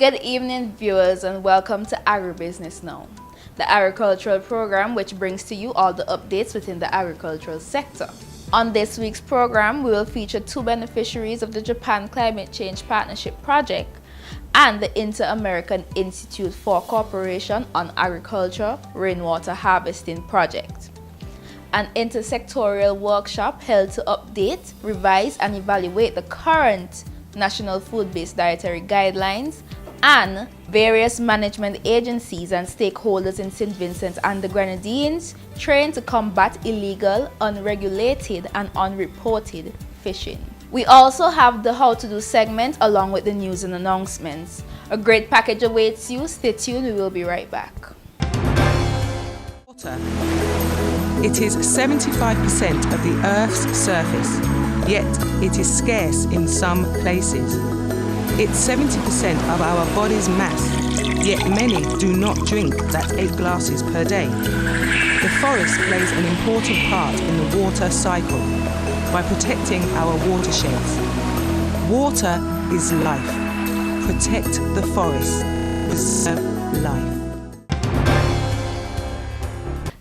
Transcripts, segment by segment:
Good evening, viewers, and welcome to Agri Business Now, the agricultural program which brings to you all the updates within the agricultural sector. On this week's program, we will feature two beneficiaries of the Japan Climate Change Partnership Project and the Inter-American Institute for Cooperation on Agriculture Rainwater Harvesting Project. An intersectorial workshop held to update, revise, and evaluate the current National Food-Based Dietary Guidelines, and various management agencies and stakeholders in St. Vincent and the Grenadines trained to combat illegal, unregulated, and unreported fishing. We also have the How to Do segment along with the news and announcements. A great package awaits you. Stay tuned, we will be right back. Water. It is 75% of the Earth's surface, yet it is scarce in some places. It's 70% of our body's mass, yet many do not drink that 8 glasses per day. The forest plays an important part in the water cycle by protecting our watersheds. Water is life. Protect the forest. Preserve life.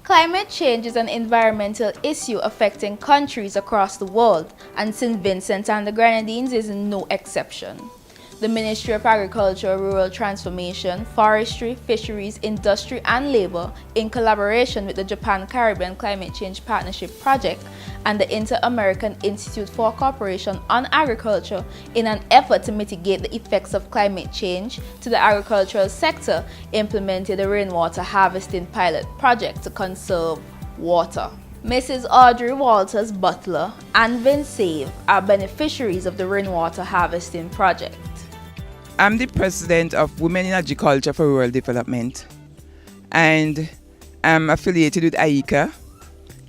Climate change is an environmental issue affecting countries across the world, and St. Vincent and the Grenadines is no exception. The Ministry of Agriculture, Rural Transformation, Forestry, Fisheries, Industry and Labour, in collaboration with the Japan Caribbean Climate Change Partnership Project and the Inter-American Institute for Cooperation on Agriculture, in an effort to mitigate the effects of climate change to the agricultural sector, implemented a rainwater harvesting pilot project to conserve water. Mrs. Audrey Walters Butler and Vincent are beneficiaries of the rainwater harvesting project. I'm the president of Women in Agriculture for Rural Development, and I'm affiliated with IICA,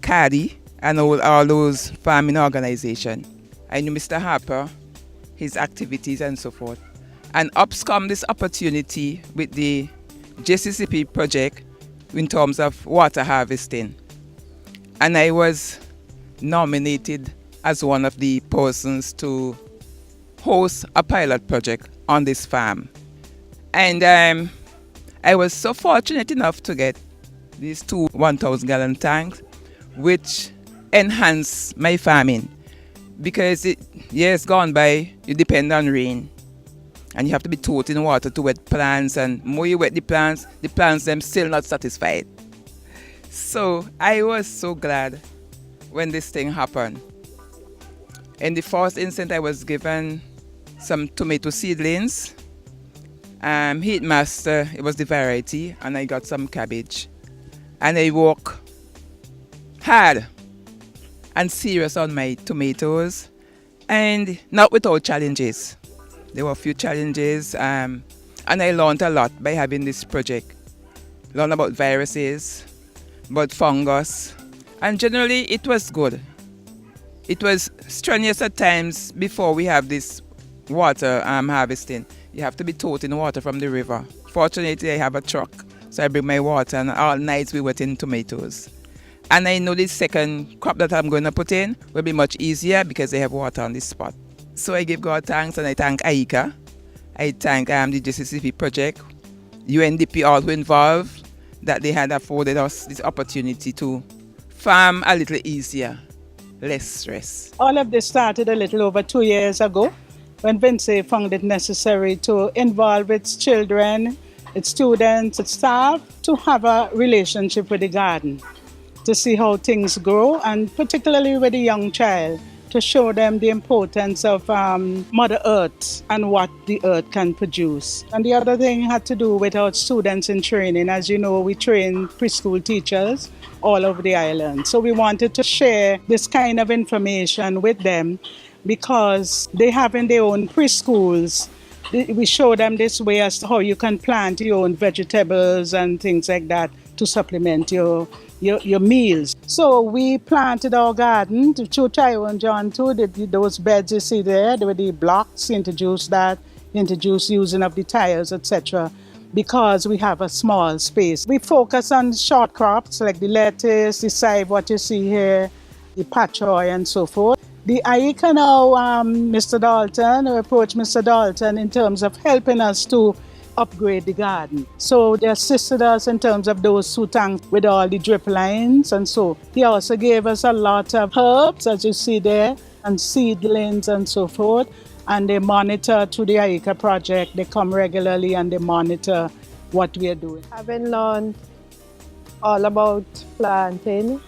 CADI, and all those farming organizations. I knew Mr. Harper, his activities and so forth. And ups come this opportunity with the JCCCP project in terms of water harvesting. And I was nominated as one of the persons to host a pilot project on this farm. And I was so fortunate enough to get these two 1,000-gallon tanks, which enhance my farming, because years gone by, you depend on rain, and you have to be toting water to wet plants, and more you wet the plants them still not satisfied. So I was so glad when this thing happened. In the first instance, I was given some tomato seedlings, Heat Master, it was the variety, and I got some cabbage. And I worked hard and serious on my tomatoes, and not without challenges. There were a few challenges, and I learned a lot by having this project. Learned about viruses, about fungus, and generally it was good. It was strenuous at times before we have this water harvesting. You have to be toting water from the river. Fortunately, I have a truck, so I bring my water, and all nights we wet in tomatoes. And I know the second crop that I'm going to put in will be much easier because I have water on this spot. So I give God thanks, and I thank IICA. I thank the JCCCP project, UNDP, all who involved, that they had afforded us this opportunity to farm a little easier, less stress. All of this started a little over 2 years ago, when Vincent found it necessary to involve its children, its students, its staff, to have a relationship with the garden, to see how things grow, and particularly with a young child, to show them the importance of Mother Earth and what the earth can produce. And the other thing had to do with our students in training. As you know, we train preschool teachers all over the island. So we wanted to share this kind of information with them, because they have in their own preschools. We show them this way as to how you can plant your own vegetables and things like that to supplement your meals. So we planted our garden to Taiwan and John too. Those beds you see there, they were the blocks, introduced using of the tires, etc. Because we have a small space. We focus on short crops like the lettuce, the chive, what you see here, the pak choy and so forth. The IICA now, Mr. Dalton, approached Mr. Dalton in terms of helping us to upgrade the garden. So they assisted us in terms of those 2 tanks with all the drip lines, and so he also gave us a lot of herbs, as you see there, and seedlings and so forth. And they monitor through the IICA project. They come regularly and they monitor what we are doing. Having learned all about planting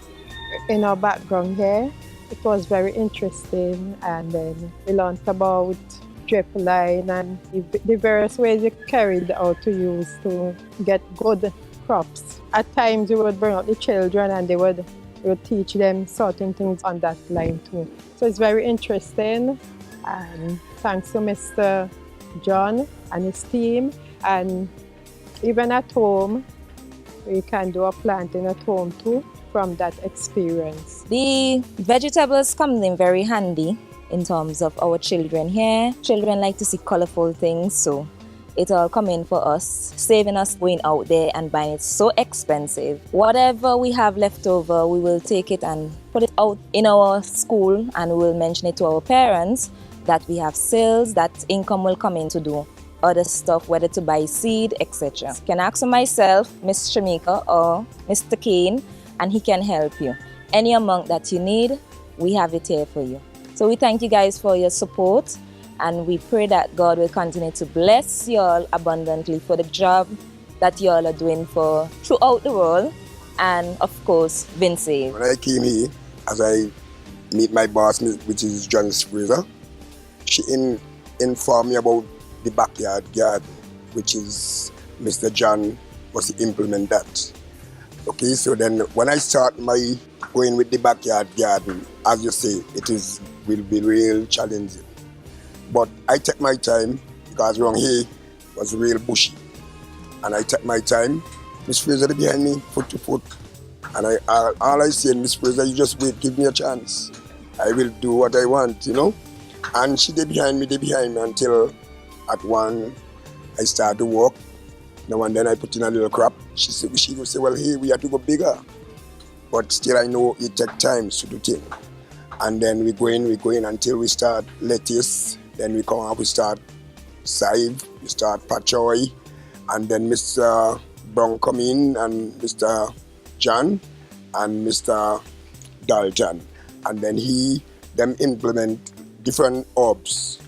in our background here, it was very interesting, and then we learned about drip line and the various ways you carried out to use to get good crops. At times we would bring out the children and we would teach them certain things on that line too. So it's very interesting, and thanks to Mr. John and his team. And even at home, we can do a planting at home too from that experience. The vegetables come in very handy in terms of our children here. Children like to see colorful things, so it all come in for us, saving us going out there and buying it so expensive. Whatever we have left over, we will take it and put it out in our school, and we will mention it to our parents that we have sales, that income will come in to do other stuff, whether to buy seed, etc. You can ask for myself, Miss Shamika, or Mr. Kane, and he can help you. Any amount that you need, we have it here for you. So we thank you guys for your support, and we pray that God will continue to bless you all abundantly for the job that you all are doing for throughout the world, and of course, Vincent. When I came here, as I meet my boss, which is John Fraser, she informed me about the backyard garden, which is Mr. John was to implement that. Okay, so then when I start my going with the backyard garden, as you say, will be real challenging. But I take my time, because around here was real bushy. And I take my time. Miss Fraser behind me, foot to foot. And all I say, Miss Fraser, you just wait, give me a chance. I will do what I want, you know. And she did behind me until at one I start to walk. Now and then I put in a little crop. She would say, well, hey, we have to go bigger. But still I know it takes time to do things. And then we go in until we start lettuce. Then we come up, we start save, we start pachoy. And then Mr. Brown come in, and Mr. John and Mr. Dalton. And then them implement different herbs,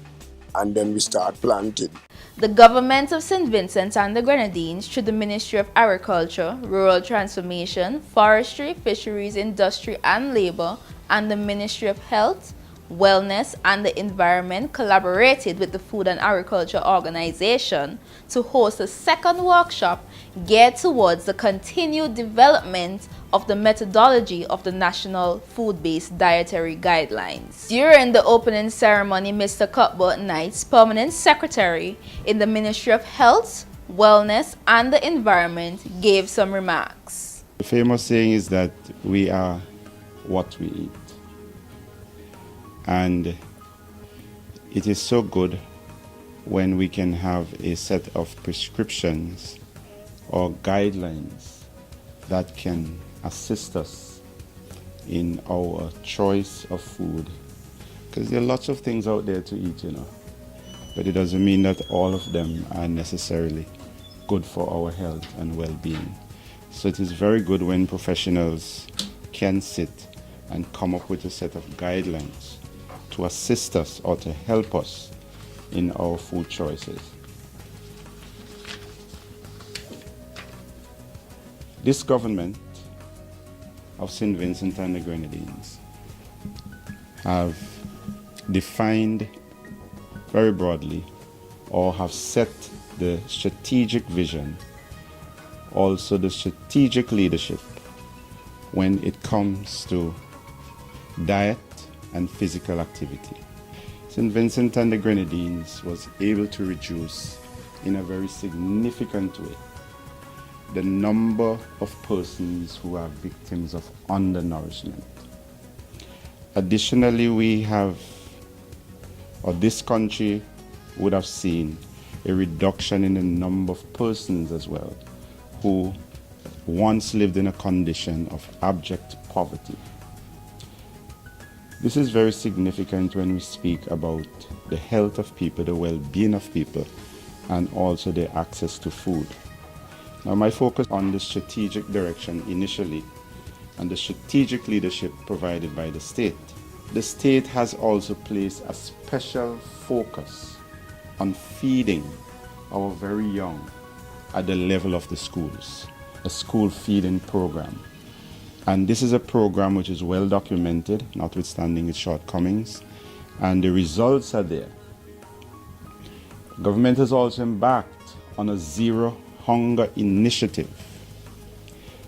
and then we start planting. The government of St. Vincent and the Grenadines, through the Ministry of Agriculture, Rural Transformation, Forestry, Fisheries, Industry and Labour, and the Ministry of Health, Wellness and the Environment, collaborated with the Food and Agriculture Organization to host a second workshop geared towards the continued development of the methodology of the National Food-Based Dietary Guidelines. During the opening ceremony, Mr. Cuthbert Knights, Permanent Secretary in the Ministry of Health, Wellness and the Environment, gave some remarks. The famous saying is that we are what we eat. And it is so good when we can have a set of prescriptions or guidelines that can assist us in our choice of food. Because there are lots of things out there to eat, you know. But it doesn't mean that all of them are necessarily good for our health and well-being. So it is very good when professionals can sit and come up with a set of guidelines to assist us or to help us in our food choices. This government of St. Vincent and the Grenadines have defined very broadly, or have set the strategic vision, also the strategic leadership when it comes to diet and physical activity. St. Vincent and the Grenadines was able to reduce in a very significant way the number of persons who are victims of undernourishment. Additionally, this country would have seen a reduction in the number of persons as well who once lived in a condition of abject poverty. This is very significant when we speak about the health of people, the well-being of people, and also their access to food. Now, my focus on the strategic direction initially and the strategic leadership provided by the state. The state has also placed a special focus on feeding our very young at the level of the schools, a school feeding program. And this is a program which is well documented, notwithstanding its shortcomings, and the results are there. Government has also embarked on a zero hunger initiative.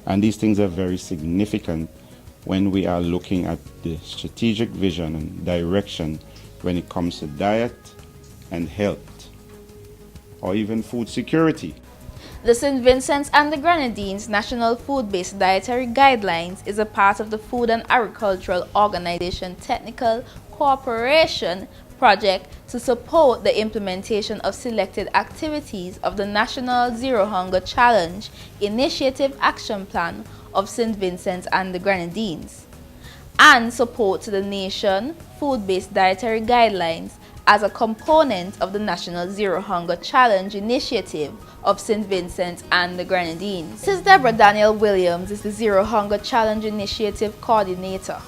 And these things are very significant when we are looking at the strategic vision and direction when it comes to diet and health, or even food security. The St. Vincent and the Grenadines National Food-Based Dietary Guidelines is a part of the Food and Agricultural Organization Technical Cooperation project to support the implementation of selected activities of the National Zero Hunger Challenge Initiative Action Plan of St. Vincent and the Grenadines, and support to the nation food-based dietary guidelines as a component of the National Zero Hunger Challenge Initiative of St. Vincent and the Grenadines. This is Deborah Daniel Williams, is the Zero Hunger Challenge Initiative Coordinator.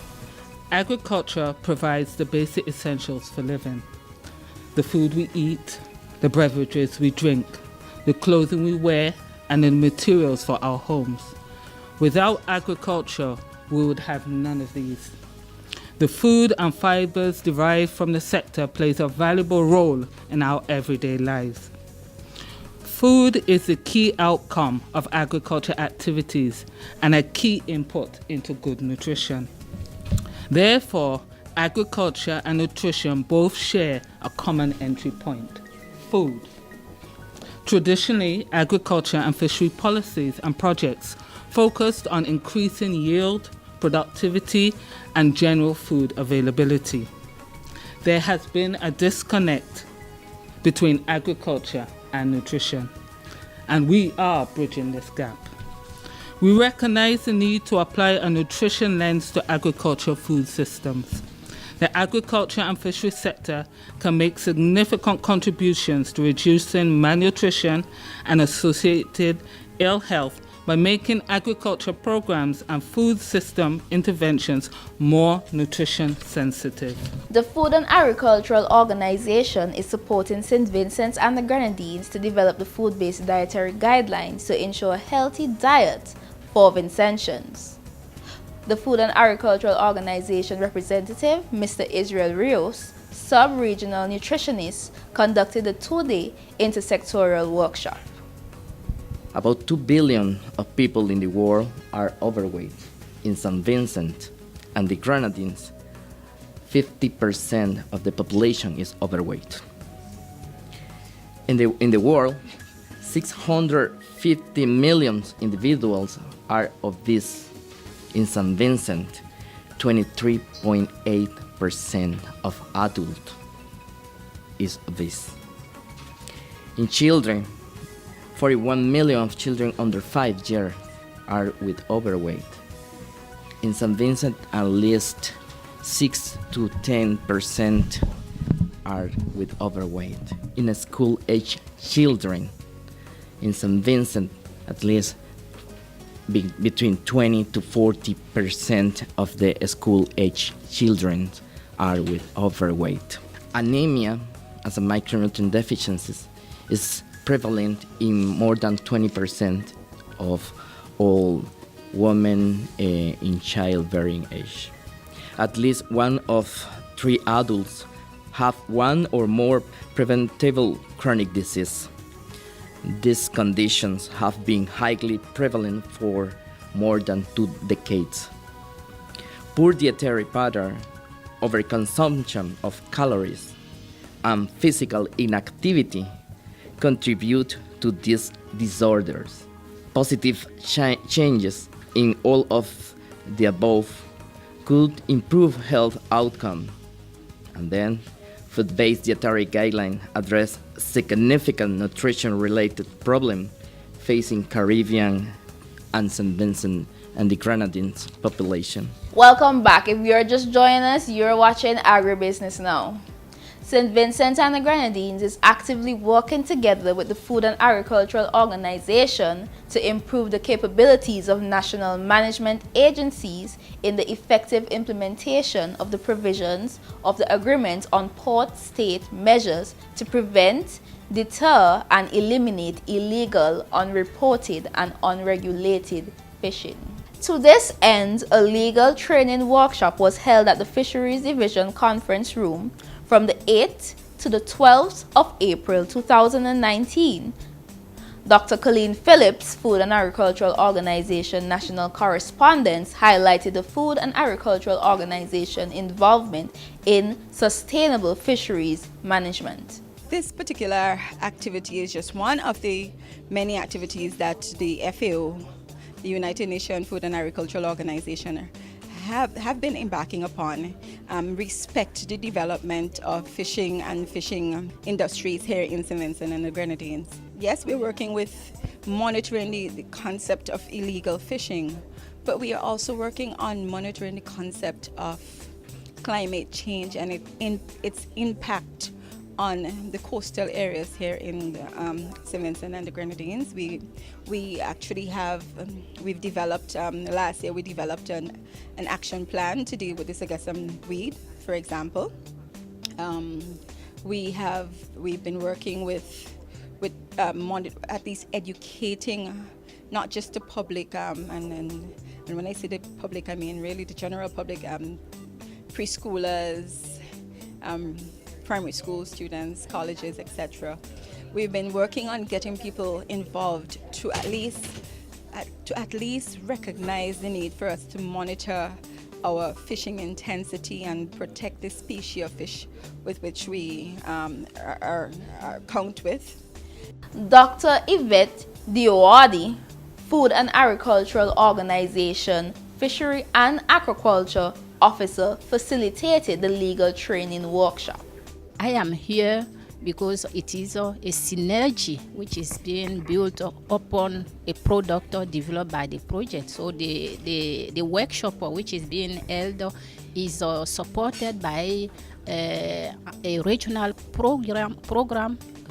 Agriculture provides the basic essentials for living. The food we eat, the beverages we drink, the clothing we wear, and the materials for our homes. Without agriculture, we would have none of these. The food and fibers derived from the sector plays a valuable role in our everyday lives. Food is the key outcome of agriculture activities and a key input into good nutrition. Therefore, agriculture and nutrition both share a common entry point: food. Traditionally, agriculture and fishery policies and projects focused on increasing yield, productivity, and general food availability. There has been a disconnect between agriculture and nutrition, and we are bridging this gap. We recognize the need to apply a nutrition lens to agricultural food systems. The agriculture and fishery sector can make significant contributions to reducing malnutrition and associated ill health by making agriculture programs and food system interventions more nutrition sensitive. The Food and Agricultural Organization is supporting St. Vincent and the Grenadines to develop the food-based dietary guidelines to ensure a healthy diet for Vincentians. The Food and Agricultural Organization representative, Mr. Israel Rios, sub-regional nutritionist, conducted a two-day intersectoral workshop. About 2 billion of people in the world are overweight. In St. Vincent and the Grenadines, 50% of the population is overweight. In the world, 650 million individuals are obese. In St. Vincent, 23.8% of adults is obese. In children, 41 million of children under 5 years are with overweight. In St. Vincent, at least 6 to 10% are with overweight. In school-age children, in St. Vincent, at least between 20 to 40% of the school-age children are with overweight. Anemia, as a micronutrient deficiency, is prevalent in more than 20% of all women in childbearing age. At least 1 of 3 adults have 1 or more preventable chronic disease. These conditions have been highly prevalent for more than 2 decades. Poor dietary pattern, overconsumption of calories, and physical inactivity contribute to these disorders. Positive changes in all of the above could improve health outcome. And then, food-based dietary guidelines address significant nutrition-related problems facing Caribbean and St. Vincent and the Grenadines population. Welcome back. If you're just joining us, you're watching Agri Business Now. St. Vincent and the Grenadines is actively working together with the Food and Agricultural Organization to improve the capabilities of national management agencies in the effective implementation of the provisions of the Agreement on Port-State Measures to prevent, deter, and eliminate illegal, unreported, and unregulated fishing. To this end, a legal training workshop was held at the Fisheries Division Conference Room from the 8th to the 12th of April 2019. Dr. Colleen Phillips, Food and Agricultural Organization National Correspondent, highlighted the Food and Agricultural Organization involvement in sustainable fisheries management. This particular activity is just one of the many activities that the FAO, the United Nations Food and Agricultural Organization, have been embarking upon, respect the development of fishing and fishing industries here in St. Vincent and the Grenadines. Yes, we're working with monitoring the concept of illegal fishing, but we are also working on monitoring the concept of climate change and its impact on the coastal areas here in St. Vincent and the Grenadines. We actually have, we've developed, last year we developed an action plan to deal with the Sagassum weed, for example. We've been working with at least educating not just the public, and when I say the public, I mean really the general public, preschoolers, primary school students, colleges, etc. We've been working on getting people involved to at least recognize the need for us to monitor our fishing intensity and protect the species of fish with which we count with. Dr. Yvette Diewadi, Food and Agricultural Organization Fishery and Aquaculture Officer, facilitated the legal training workshop. I am here because it is a synergy which is being built upon a product developed by the project. So the workshop which is being held is supported by a regional program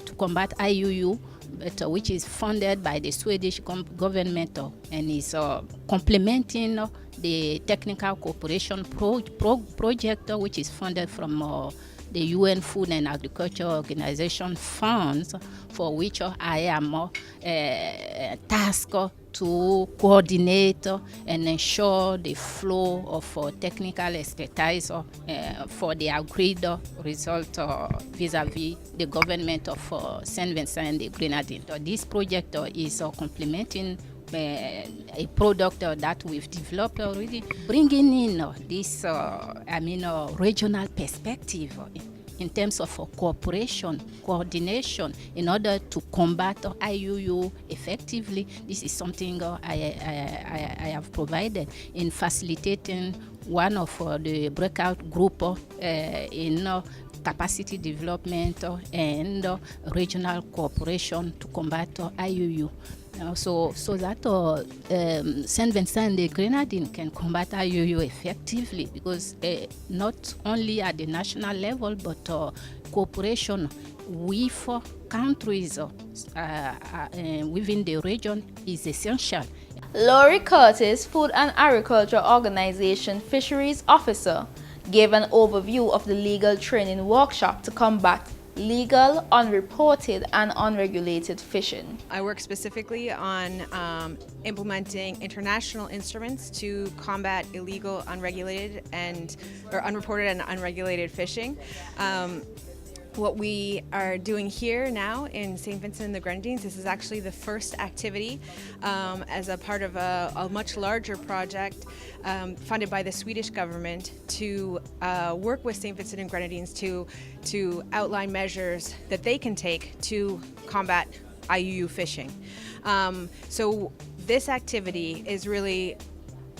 to combat IUU, but, which is funded by the Swedish government and is complementing the technical cooperation project which is funded from the UN Food and Agriculture Organization funds, for which I am tasked to coordinate and ensure the flow of technical expertise for the agreed result vis-à-vis the government of St. Vincent and the Grenadines. This project is complementing a product that we've developed already, bringing in this regional perspective in terms of cooperation, coordination, in order to combat IUU effectively. This is something I have provided in facilitating one of the breakout group in capacity development and regional cooperation to combat IUU. So that St. Vincent and the Grenadines can combat IUU effectively, because not only at the national level, but cooperation with countries within the region is essential. Laurie Curtis, Food and Agriculture Organization Fisheries Officer, gave an overview of the legal training workshop to combat legal, unreported, and unregulated fishing. I work specifically on implementing international instruments to combat illegal, unregulated, or unreported and unregulated fishing. What we are doing here now in St. Vincent and the Grenadines, this is actually the first activity as a part of a much larger project funded by the Swedish government to work with St. Vincent and Grenadines to outline measures that they can take to combat IUU fishing. So this activity is really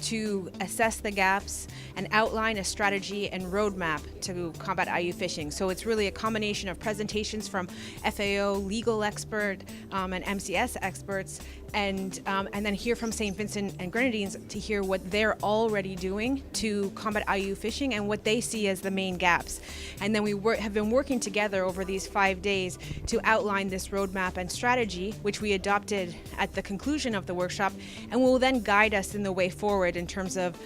to assess the gaps and outline a strategy and roadmap to combat IUU fishing. So it's really a combination of presentations from FAO legal expert and MCS experts, and then hear from St. Vincent and Grenadines to hear what they're already doing to combat IUU fishing and what they see as the main gaps. And then we have been working together over these 5 days to outline this roadmap and strategy, which we adopted at the conclusion of the workshop, and will then guide us in the way forward in terms of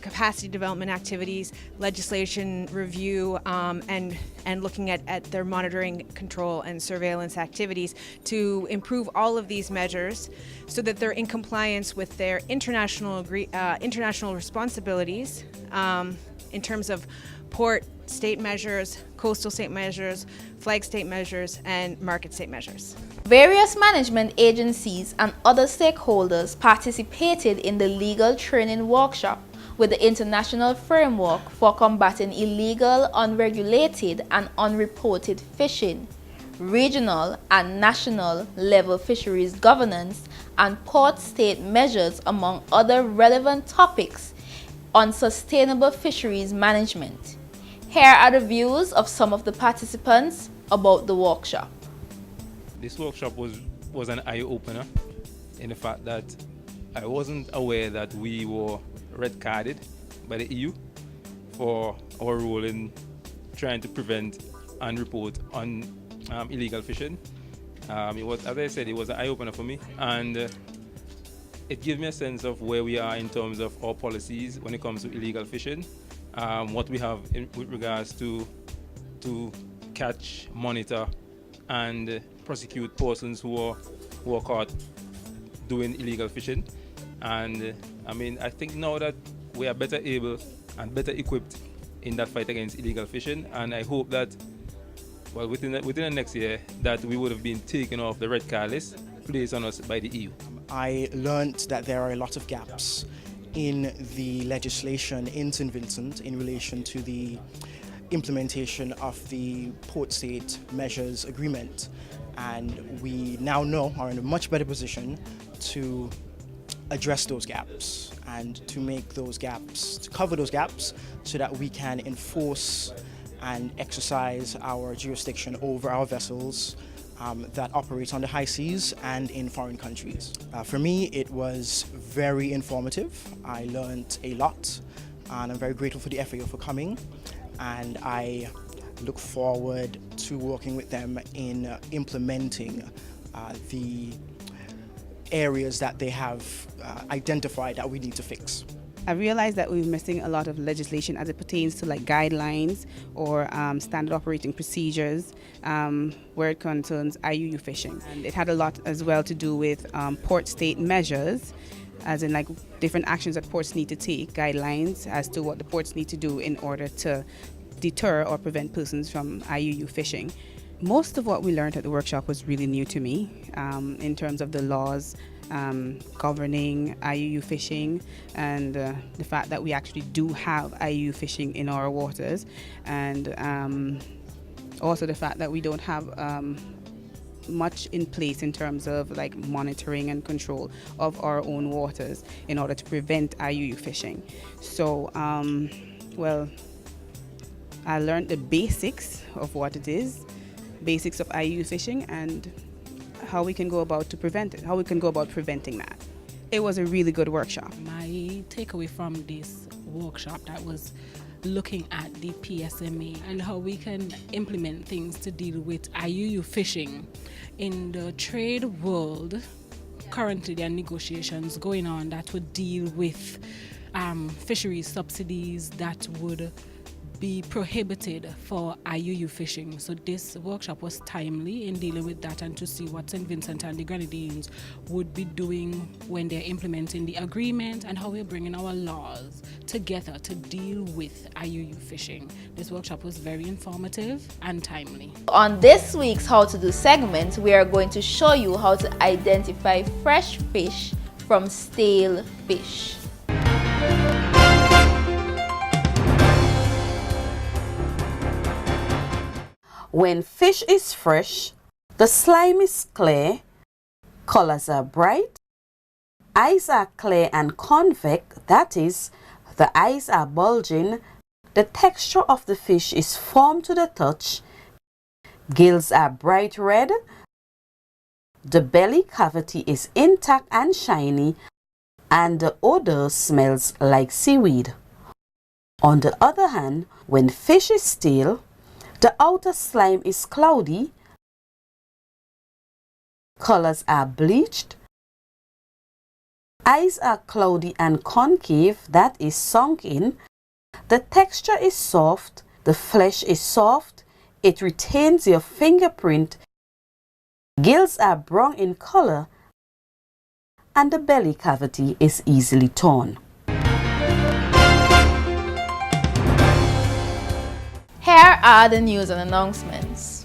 capacity development activities, legislation review, and looking at their monitoring, control, and surveillance activities to improve all of these measures so that they're in compliance with their international responsibilities in terms of port state measures, coastal state measures, flag state measures, and market state measures. Various management agencies and other stakeholders participated in the legal training workshop with the International Framework for Combating Illegal, Unregulated, and Unreported Fishing, Regional and National Level Fisheries Governance, and Port State Measures, among other relevant topics on sustainable fisheries management. Here are the views of some of the participants about the workshop. This workshop was an eye-opener in the fact that I wasn't aware that we were red carded by the EU for our role in trying to prevent and report on illegal fishing. It was, as I said, it was an eye-opener for me, and it gave me a sense of where we are in terms of our policies when it comes to illegal fishing, what we have with regards to catch, monitor, and prosecute persons who are caught doing illegal fishing. And I think now that we are better able and better equipped in that fight against illegal fishing, and I hope that, well, within the next year, that we would have been taken off the red card list placed on us by the EU. I learned that there are a lot of gaps in the legislation in St. Vincent in relation to the implementation of the Port State Measures Agreement, and we now are in a much better position to address those gaps and to make those gaps, to cover those gaps, so that we can enforce and exercise our jurisdiction over our vessels that operate on the high seas and in foreign countries. For me, it was very informative. I learned a lot, and I'm very grateful for the FAO for coming, and I look forward to working with them in implementing the areas that they have identified that we need to fix. I realized that we were missing a lot of legislation as it pertains to like guidelines or standard operating procedures where it concerns IUU fishing. And it had a lot as well to do with port state measures, as in like different actions that ports need to take, guidelines as to what the ports need to do in order to deter or prevent persons from IUU fishing. Most of what we learned at the workshop was really new to me in terms of the laws governing IUU fishing, and the fact that we actually do have IUU fishing in our waters, and also the fact that we don't have much in place in terms of like monitoring and control of our own waters in order to prevent IUU fishing. So, well, I learned the basics of what it is, basics of IUU fishing, and how we can go about to prevent it, how we can go about preventing that. It was a really good workshop. My takeaway from this workshop that was looking at the PSMA and how we can implement things to deal with IUU fishing. In the trade world, currently there are negotiations going on that would deal with fisheries subsidies that would be prohibited for IUU fishing. So this workshop was timely in dealing with that and to see what St. Vincent and the Grenadines would be doing when they're implementing the agreement and how we're bringing our laws together to deal with IUU fishing. This workshop was very informative and timely. On this week's How to Do segment, we are going to show you how to identify fresh fish from stale fish. When fish is fresh, the slime is clear, colors are bright, eyes are clear and convex, that is, the eyes are bulging, the texture of the fish is firm to the touch, gills are bright red, the belly cavity is intact and shiny, and the odor smells like seaweed. On the other hand, when fish is stale, the outer slime is cloudy, colors are bleached, eyes are cloudy and concave, that is sunk in, the texture is soft, the flesh is soft, it retains your fingerprint, gills are brown in color, and the belly cavity is easily torn. Here are the news and announcements.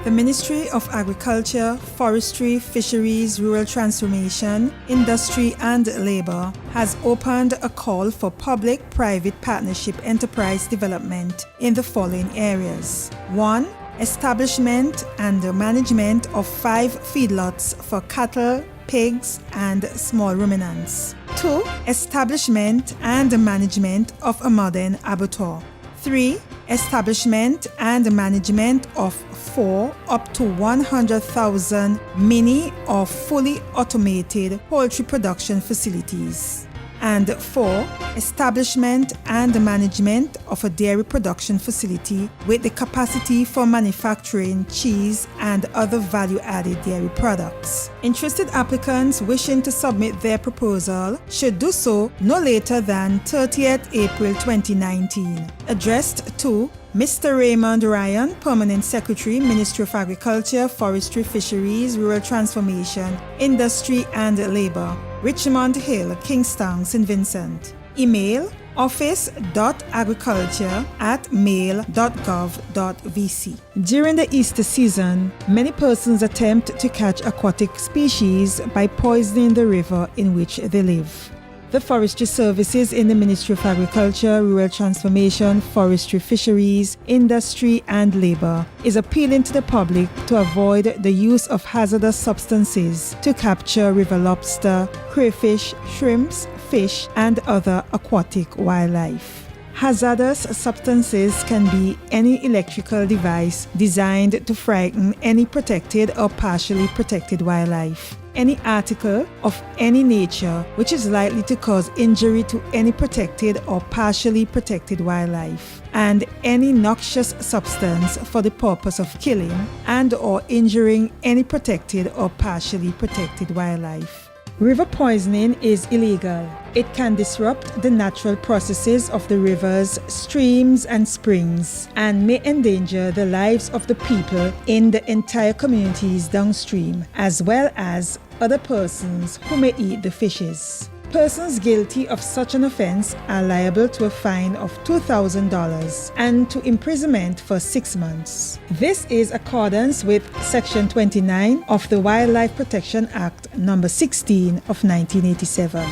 The Ministry of Agriculture, Forestry, Fisheries, Rural Transformation, Industry and Labour has opened a call for public-private partnership enterprise development in the following areas. 1. Establishment and management of 5 feedlots for cattle, pigs and small ruminants. 2. Establishment and management of a modern abattoir. 3. Establishment and management of 4 up to 100,000 mini or fully automated poultry production facilities. And 4. Establishment and management of a dairy production facility with the capacity for manufacturing cheese and other value-added dairy products. Interested applicants wishing to submit their proposal should do so no later than 30th April 2019. Addressed to Mr. Raymond Ryan, Permanent Secretary, Ministry of Agriculture, Forestry, Fisheries, Rural Transformation, Industry and Labour, Richmond Hill, Kingstown, St. Vincent. Email office.agriculture@mail.gov.vc. During the Easter season, many persons attempt to catch aquatic species by poisoning the river in which they live. The forestry services in the Ministry of Agriculture, Rural Transformation, Forestry, Fisheries, Industry and Labour is appealing to the public to avoid the use of hazardous substances to capture river lobster, crayfish, shrimps, fish and other aquatic wildlife. Hazardous substances can be any electrical device designed to frighten any protected or partially protected wildlife. Any article of any nature which is likely to cause injury to any protected or partially protected wildlife, and any noxious substance for the purpose of killing and or injuring any protected or partially protected wildlife. River poisoning is illegal. It can disrupt the natural processes of the rivers, streams and springs and may endanger the lives of the people in the entire communities downstream, as well as other persons who may eat the fishes. Persons guilty of such an offense are liable to a fine of $2,000 and to imprisonment for 6 months. This is accordance with Section 29 of the Wildlife Protection Act No. 16 of 1987.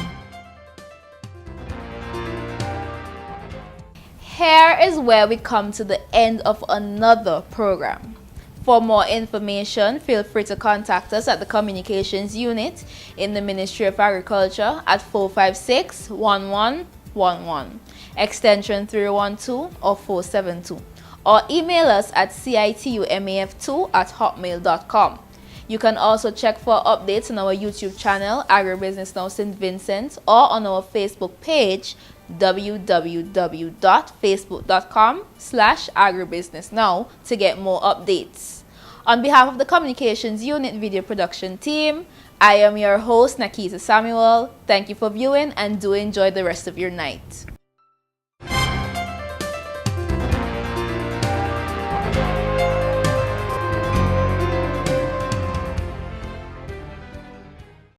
Here is where we come to the end of another program. For more information, feel free to contact us at the Communications Unit in the Ministry of Agriculture at 456-1111, extension 312 or 472, or email us at citumaf2@hotmail.com. You can also check for updates on our YouTube channel, Agri Business Now St. Vincent, or on our Facebook page, www.facebook.com/agribusinessnow to get more updates. On behalf of the Communications Unit Video Production Team, I am your host, Nakisa Samuel. Thank you for viewing and do enjoy the rest of your night.